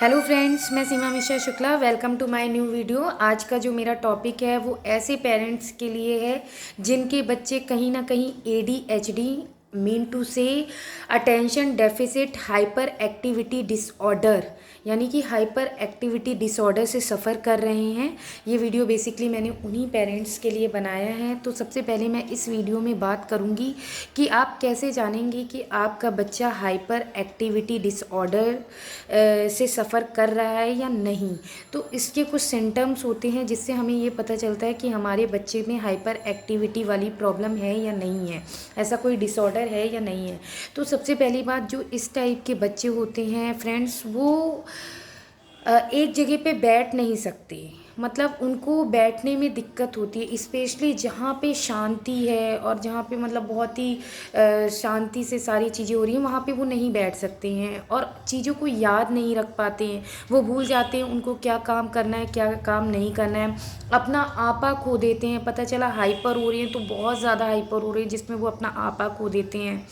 Hello friends, मैं Seema Mishra Shukla. Welcome to my new video. आज का जो मेरा टॉपिक है वो ऐसे पेरेंट्स के लिए है जिनके बच्चे कहीं ना कहीं ADHD मीन टू से attention deficit hyper activity disorder यानी कि हाइपर एक्टिविटी डिसऑर्डर से सफ़र कर रहे हैं। ये वीडियो बेसिकली मैंने उन्हीं पेरेंट्स के लिए बनाया है। तो सबसे पहले मैं इस वीडियो में बात करूँगी कि आप कैसे जानेंगे कि आपका बच्चा हाइपर एक्टिविटी डिसऑर्डर से सफ़र कर रहा है या नहीं। तो इसके कुछ सिम्टम्स होते हैं जिससे हमें ये पता चलता है कि हमारे बच्चे में हाइपर एक्टिविटी वाली प्रॉब्लम है या नहीं है, ऐसा कोई डिसऑर्डर है या नहीं है। तो सबसे पहली बात, जो इस टाइप के बच्चे होते हैं फ्रेंड्स, वो एक जगह पे बैठ नहीं सकते। मतलब उनको बैठने में दिक्कत होती है, स्पेशली जहाँ पे शांति है और जहाँ पे मतलब बहुत ही शांति से सारी चीज़ें हो रही हैं, वहाँ पे वो नहीं बैठ सकते हैं और चीज़ों को याद नहीं रख पाते हैं। वो भूल जाते हैं उनको क्या काम करना है, क्या काम नहीं करना है। अपना आपा खो देते हैं। पता चला हाइपर हो रही है तो बहुत ज़्यादा हाइपर हो रही है, जिसमें वो अपना आपा खो देते हैं।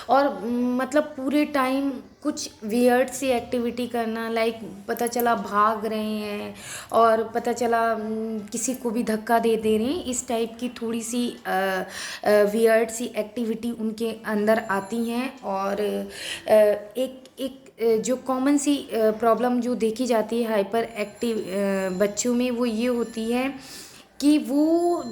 और मतलब पूरे टाइम कुछ वियर्ड सी एक्टिविटी करना, लाइक पता चला भाग रहे हैं और पता चला किसी को भी धक्का दे दे रहे हैं। इस टाइप की थोड़ी सी वियर्ड सी एक्टिविटी उनके अंदर आती हैं। और एक एक जो कॉमन सी प्रॉब्लम जो देखी जाती है हाइपर एक्टिव बच्चों में, वो ये होती है कि वो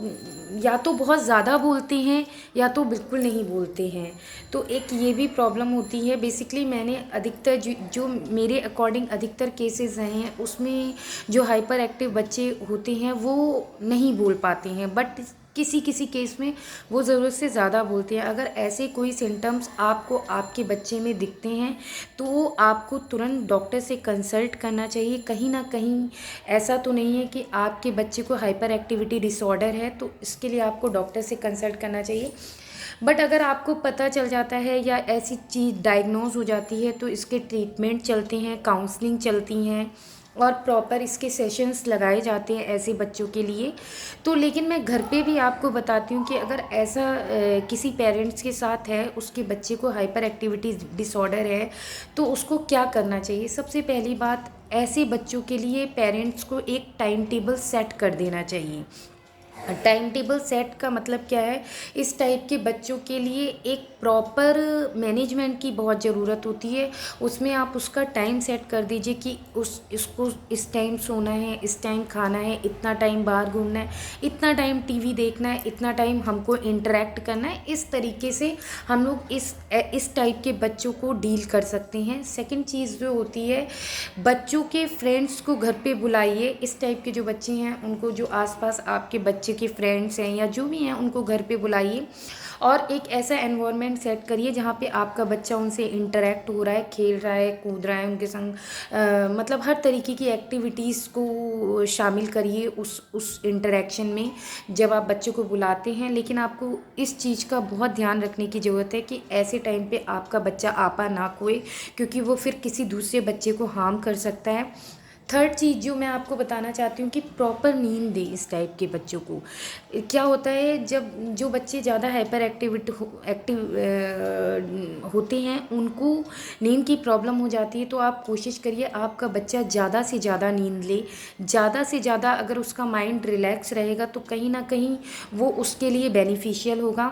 या तो बहुत ज़्यादा बोलते हैं या तो बिल्कुल नहीं बोलते हैं। तो एक ये भी प्रॉब्लम होती है। बेसिकली मैंने अधिकतर जो मेरे अकॉर्डिंग अधिकतर केसेस हैं उसमें जो हाइपर एक्टिव बच्चे होते हैं वो नहीं बोल पाते हैं, बट किसी किसी केस में वो ज़रूरत से ज़्यादा बोलते हैं। अगर ऐसे कोई सिम्टम्स आपको आपके बच्चे में दिखते हैं तो आपको तुरंत डॉक्टर से कंसल्ट करना चाहिए। कहीं ना कहीं ऐसा तो नहीं है कि आपके बच्चे को हाइपर एक्टिविटी डिसऑर्डर है, तो इसके लिए आपको डॉक्टर से कंसल्ट करना चाहिए। बट अगर आपको पता चल जाता है या ऐसी चीज़ डायग्नोज हो जाती है तो इसके ट्रीटमेंट चलते हैं, काउंसलिंग चलती हैं और प्रॉपर इसके सेशंस लगाए जाते हैं ऐसे बच्चों के लिए। तो लेकिन मैं घर पे भी आपको बताती हूँ कि अगर ऐसा किसी पेरेंट्स के साथ है, उसके बच्चे को हाइपर एक्टिविटी डिसऑर्डर है, तो उसको क्या करना चाहिए। सबसे पहली बात, ऐसे बच्चों के लिए पेरेंट्स को एक टाइम टेबल सेट कर देना चाहिए। टाइम टेबल सेट का मतलब क्या है, इस टाइप के बच्चों के लिए एक प्रॉपर मैनेजमेंट की बहुत ज़रूरत होती है। उसमें आप उसका टाइम सेट कर दीजिए कि इसको इस टाइम सोना है, इस टाइम खाना है, इतना टाइम बाहर घूमना है, इतना टाइम टीवी देखना है, इतना टाइम हमको इंटरेक्ट करना है। इस तरीके से हम लोग इस टाइप के बच्चों को डील कर सकते हैं। सेकंड चीज़ जो होती है, बच्चों के फ्रेंड्स को घर पे बुलाइए। इस टाइप के जो बच्चे हैं उनको, जो आसपास आपके बच्चे के फ्रेंड्स हैं या जो भी हैं, उनको घर पे बुलाइए और एक ऐसा एनवायरनमेंट सेट करिए जहाँ पे आपका बच्चा उनसे इंटरेक्ट हो रहा है, खेल रहा है, कूद रहा है उनके संग। मतलब हर तरीके की एक्टिविटीज़ को शामिल करिए उस इंटरेक्शन में जब आप बच्चों को बुलाते हैं। लेकिन आपको इस चीज़ का बहुत ध्यान रखने की ज़रूरत है कि ऐसे टाइम पे आपका बच्चा आपा ना खोए, क्योंकि वो फिर किसी दूसरे बच्चे को हार्म कर सकता है। थर्ड चीज़ जो मैं आपको बताना चाहती हूँ कि प्रॉपर नींद दें इस टाइप के बच्चों को। क्या होता है, जब जो बच्चे ज़्यादा हाइपर एक्टिव होते हैं उनको नींद की प्रॉब्लम हो जाती है। तो आप कोशिश करिए आपका बच्चा ज़्यादा से ज़्यादा नींद ले। ज़्यादा से ज़्यादा अगर उसका माइंड रिलैक्स रहेगा तो कहीं ना कहीं वो उसके लिए बेनिफिशियल होगा।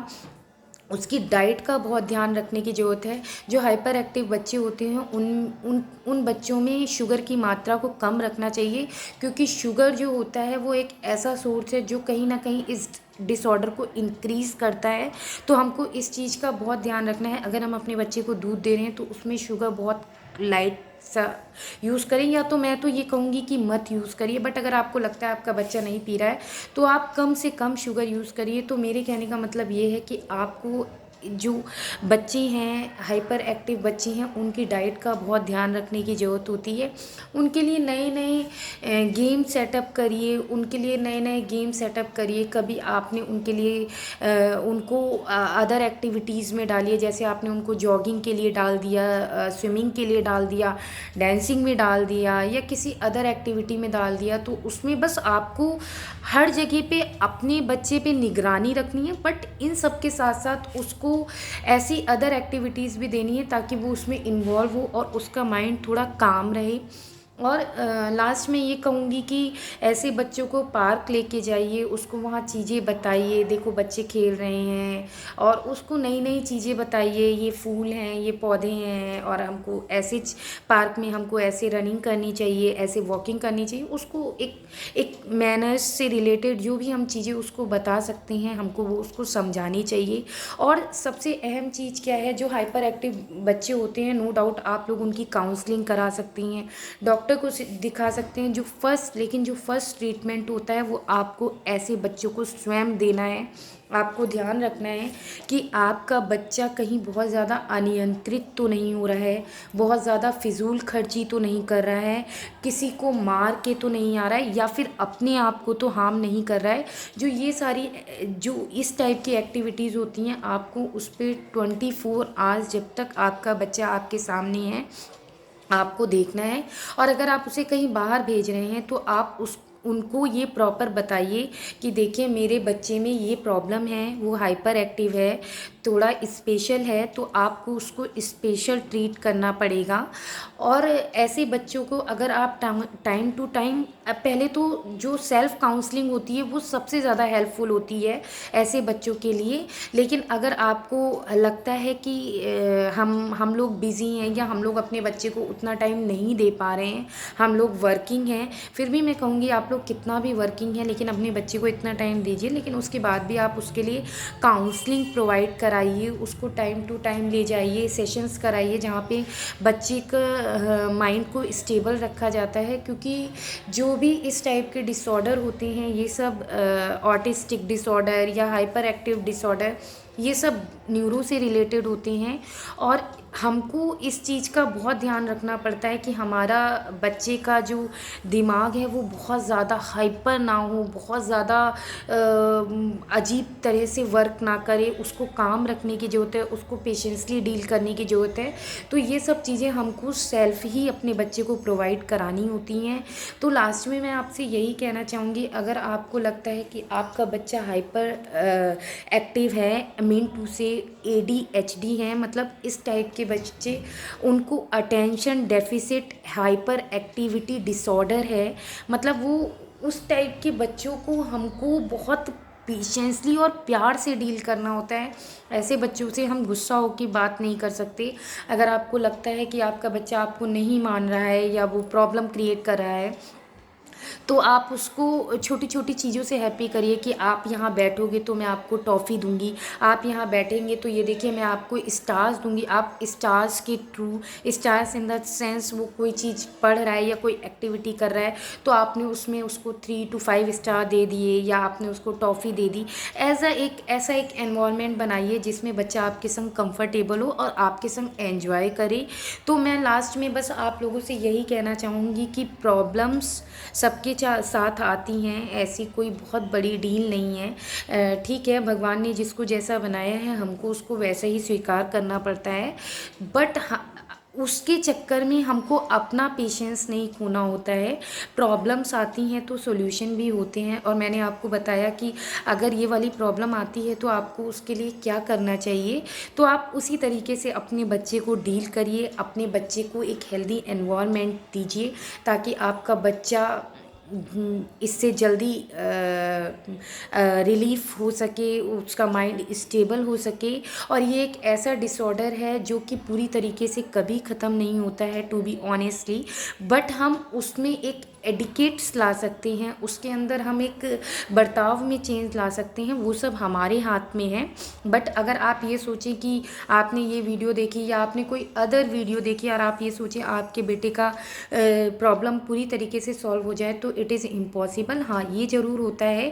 उसकी डाइट का बहुत ध्यान रखने की ज़रूरत है। जो हाइपर एक्टिव बच्चे होते हैं उन उन उन बच्चों में शुगर की मात्रा को कम रखना चाहिए, क्योंकि शुगर जो होता है वो एक ऐसा सोर्स है जो कहीं ना कहीं इस डिसऑर्डर को इंक्रीज़ करता है। तो हमको इस चीज़ का बहुत ध्यान रखना है। अगर हम अपने बच्चे को दूध दे रहे हैं तो उसमें शुगर बहुत लाइट सा यूज़ करें, या तो मैं तो ये कहूँगी कि मत यूज़ करिए। बट अगर आपको लगता है आपका बच्चा नहीं पी रहा है तो आप कम से कम शुगर यूज़ करिए। तो मेरे कहने का मतलब ये है कि आपको जो बच्चे हैं, हाइपर एक्टिव बच्चे हैं, उनकी डाइट का बहुत ध्यान रखने की ज़रूरत होती है। उनके लिए नए नए गेम सेटअप करिए, उनके लिए नए नए गेम सेटअप करिए। कभी आपने उनके लिए उनको अदर एक्टिविटीज़ में डालिए, जैसे आपने उनको जॉगिंग के लिए डाल दिया, स्विमिंग के लिए डाल दिया, डांसिंग में डाल दिया या किसी अदर एक्टिविटी में डाल दिया। तो उसमें बस आपको हर जगह पे अपने बच्चे पे निगरानी रखनी है, बट इन सब के साथ साथ उसको उसको ऐसी अदर एक्टिविटीज़ भी देनी है ताकि वो उसमें इन्वॉल्व हो और उसका माइंड थोड़ा काम रहे। और लास्ट में ये कहूँगी कि ऐसे बच्चों को पार्क लेके जाइए, उसको वहाँ चीज़ें बताइए, देखो बच्चे खेल रहे हैं, और उसको नई नई चीज़ें बताइए, ये फूल हैं, ये पौधे हैं, और हमको ऐसे पार्क में हमको ऐसे रनिंग करनी चाहिए, ऐसे वॉकिंग करनी चाहिए। उसको एक एक मैनर्स से रिलेटेड जो भी हम चीज़ें उसको बता सकते हैं, हमको वो उसको समझानी चाहिए। और सबसे अहम चीज़ क्या है, जो हाइपर एक्टिव बच्चे होते हैं, नो डाउट आप लोग उनकी काउंसलिंग करा सकती हैं, डॉक्टर को दिखा सकते हैं। जो फर्स्ट ट्रीटमेंट होता है वो आपको ऐसे बच्चों को स्वयं देना है। आपको ध्यान रखना है कि आपका बच्चा कहीं बहुत ज़्यादा अनियंत्रित तो नहीं हो रहा है, बहुत ज़्यादा फिजूल खर्ची तो नहीं कर रहा है, किसी को मार के तो नहीं आ रहा है, या फिर अपने आप को तो हार्म नहीं कर रहा है। जो ये सारी जो इस टाइप की एक्टिविटीज़ होती हैं, आपको उस पर 24 आवर्स जब तक आपका बच्चा आपके सामने है आपको देखना है। और अगर आप उसे कहीं बाहर भेज रहे हैं तो आप उस उनको ये प्रॉपर बताइए कि देखिए मेरे बच्चे में ये प्रॉब्लम है, वो हाइपर एक्टिव है, थोड़ा स्पेशल है, तो आपको उसको स्पेशल ट्रीट करना पड़ेगा। और ऐसे बच्चों को अगर आप टाइम टू टाइम, पहले तो जो सेल्फ काउंसलिंग होती है वो सबसे ज़्यादा हेल्पफुल होती है ऐसे बच्चों के लिए। लेकिन अगर आपको लगता है कि हम लोग बिज़ी हैं, या हम लोग अपने बच्चे को उतना टाइम नहीं दे पा रहे हैं, हम लोग वर्किंग हैं, फिर भी मैं कहूँगी आप लोग कितना भी वर्किंग है लेकिन अपने बच्चे को इतना टाइम दीजिए। लेकिन उसके बाद भी आप उसके लिए काउंसलिंग प्रोवाइड कराइए, उसको टाइम टू टाइम ले जाइए, सेशंस कराइए जहाँ पे बच्चे का माइंड को स्टेबल रखा जाता है। क्योंकि जो भी इस टाइप के डिसऑर्डर होते हैं, ये सब ऑटिस्टिक डिसऑर्डर या हाइपर एक्टिव डिसऑर्डर, ये सब न्यूरो से रिलेटेड होते हैं। और हमको इस चीज़ का बहुत ध्यान रखना पड़ता है कि हमारा बच्चे का जो दिमाग है वो बहुत ज़्यादा हाइपर ना हो, बहुत ज़्यादा अजीब तरह से वर्क ना करे, उसको काम रखने की ज़रूरत है, उसको पेशेंसली डील करने की ज़रूरत है। तो ये सब चीज़ें हमको सेल्फ ही अपने बच्चे को प्रोवाइड करानी होती हैं। तो लास्ट में मैं आपसे यही कहना चाहूँगी, अगर आपको लगता है कि आपका बच्चा हाइपर एक्टिव है, मीन टू से ADHD है, मतलब इस टाइप के बच्चे, उनको attention deficit hyper activity disorder है, मतलब वो उस टाइप के बच्चों को हमको बहुत पेशेंसली और प्यार से डील करना होता है। ऐसे बच्चों से हम गुस्सा होकर बात नहीं कर सकते। अगर आपको लगता है कि आपका बच्चा आपको नहीं मान रहा है या वो प्रॉब्लम क्रिएट कर रहा है, तो आप उसको छोटी छोटी चीज़ों से हैप्पी करिए कि आप यहाँ बैठोगे तो मैं आपको टॉफ़ी दूंगी, आप यहाँ बैठेंगे तो ये देखिए मैं आपको स्टार्स दूंगी। आप स्टार्स के through, stars in the sense वो कोई चीज़ पढ़ रहा है या कोई एक्टिविटी कर रहा है तो आपने उसमें उसको 3 to 5 स्टार दे दिए, या आपने उसको टॉफ़ी दे दी। ऐसा एक एनवायरनमेंट बनाइए जिसमें बच्चा आपके संग कंफर्टेबल हो और आपके संग एंजॉय करे। तो मैं लास्ट में बस आप लोगों से यही कहना चाहूँगी कि प्रॉब्लम्स सबके साथ आती हैं, ऐसी कोई बहुत बड़ी डील नहीं है। ठीक है, भगवान ने जिसको जैसा बनाया है हमको उसको वैसा ही स्वीकार करना पड़ता है। बट उसके चक्कर में हमको अपना पेशेंस नहीं खोना होता है। प्रॉब्लम्स आती हैं तो सॉल्यूशन भी होते हैं, और मैंने आपको बताया कि अगर ये वाली प्रॉब्लम आती है तो आपको उसके लिए क्या करना चाहिए। तो आप उसी तरीके से अपने बच्चे को डील करिए, अपने बच्चे को एक हेल्दी एनवायरनमेंट दीजिए ताकि आपका बच्चा इससे जल्दी रिलीफ हो सके, उसका माइंड स्टेबल हो सके। और ये एक ऐसा डिसऑर्डर है जो कि पूरी तरीके से कभी ख़त्म नहीं होता है, टू बी ऑनेस्टली। बट हम उसमें एक एडिकेट्स ला सकते हैं, उसके अंदर हम एक बर्ताव में चेंज ला सकते हैं, वो सब हमारे हाथ में है। बट अगर आप ये सोचें कि आपने ये वीडियो देखी या आपने कोई अदर वीडियो देखी और आप ये सोचें आपके बेटे का प्रॉब्लम पूरी तरीके से सॉल्व हो जाए, तो इट इज़ इम्पॉसिबल। हाँ, ये ज़रूर होता है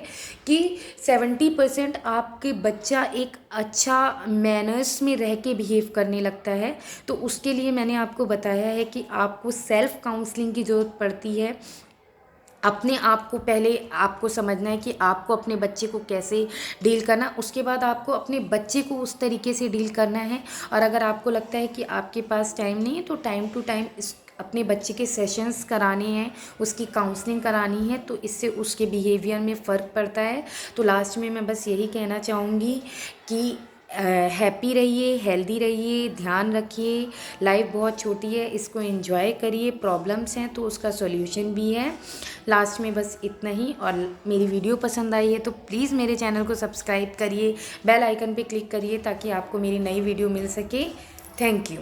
कि 70% आपके बच्चा एक अच्छा मैनर्स में रह के बिहेव करने लगता है। तो उसके लिए मैंने आपको बताया है कि आपको सेल्फ काउंसलिंग की ज़रूरत पड़ती है। अपने आप को पहले आपको समझना है कि आपको अपने बच्चे को कैसे डील करना, उसके बाद आपको अपने बच्चे को उस तरीके से डील करना है। और अगर आपको लगता है कि आपके पास टाइम नहीं है तो टाइम टू टाइम अपने बच्चे के सेशंस कराने हैं, उसकी काउंसलिंग करानी है, तो इससे उसके बिहेवियर में फ़र्क पड़ता है। तो लास्ट में मैं बस यही कहना चाहूँगी कि हैप्पी रहिए, हेल्दी रहिए, ध्यान रखिए। लाइफ बहुत छोटी है, इसको एंजॉय करिए। प्रॉब्लम्स हैं तो उसका सॉल्यूशन भी है। लास्ट में बस इतना ही। और मेरी वीडियो पसंद आई है तो प्लीज़ मेरे चैनल को सब्सक्राइब करिए, बेल आइकन पे क्लिक करिए ताकि आपको मेरी नई वीडियो मिल सके। Thank you.